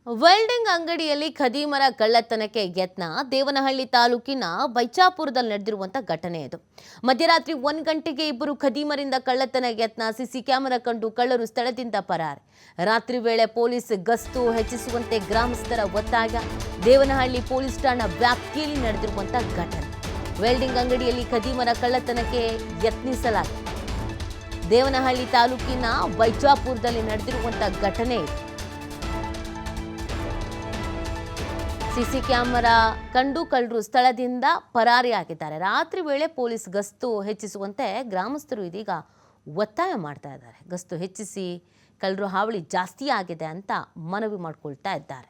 Welding ಅಂಗಡಿಯಲ್ಲಿ ಖದೀಮರ ಕಳ್ಳತನಕ್ಕೆ ಯತ್ನ ದೇವನಹಳ್ಳಿ ತಾಲೂಕಿನ ಬೈಚಾಪುರದಲ್ಲಿ ನಡೆದಿರುವಂತ ಘಟನೆ ಇದು. ಮಧ್ಯರಾತ್ರಿ 1 ಗಂಟೆಗೆ ಇಬ್ಬರು ಖದೀಮರಿಂದ ಕಳ್ಳತನ ಯತ್ನ, ಸಿಸಿ ಕ್ಯಾಮೆರಾ ಕಂಡು ಕಳ್ಳರು ಸ್ಥಳದಿಂದ ಪರಾರಿ. ರಾತ್ರಿ ವೇಳೆ ಪೊಲೀಸ್ ಗಸ್ತು ಹೆಚ್ಚಿಸುವಂತೆ ಗ್ರಾಮಸ್ಥರ ಒತ್ತಾಯ. ದೇವನಹಳ್ಳಿ ಪೊಲೀಸ್ ಠಾಣಾ ವ್ಯಾಪ್ತಿಯಲ್ಲಿ ನಡೆದಿರುವಂತ ಘಟನೆ. ವೆಲ್ಡಿಂಗ್ ಅಂಗಡಿಯಲ್ಲಿ ಖದೀಮರ ಕಳ್ಳತನಕ್ಕೆ ಯತ್ನಿಸಲಾಗಿದೆ. ದೇವನಹಳ್ಳಿ ತಾಲೂಕಿನ ಬೈಚಾಪುರದಲ್ಲಿ ನಡೆದಿರುವಂತ ಘಟನೆ ಇದು. ಸಿಸಿ ಕ್ಯಾಮೆರಾ ಕಂಡು ಕಳ್ಳರು ಸ್ಥಳದಿಂದ ಪರಾರಿಯಾಗಿದ್ದಾರೆ. ರಾತ್ರಿ ವೇಳೆ ಪೊಲೀಸ್ ಗಸ್ತು ಹೆಚ್ಚಿಸುವಂತೆ ಗ್ರಾಮಸ್ಥರು ಇದೀಗ ಒತ್ತಾಯ ಮಾಡ್ತಾ ಇದ್ದಾರೆ. ಗಸ್ತು ಹೆಚ್ಚಿಸಿ, ಕಳ್ಳರು ಹಾವಳಿ ಜಾಸ್ತಿ ಆಗಿದೆ ಅಂತ ಮನವಿ ಮಾಡಿಕೊಳ್ತಾ ಇದ್ದಾರೆ.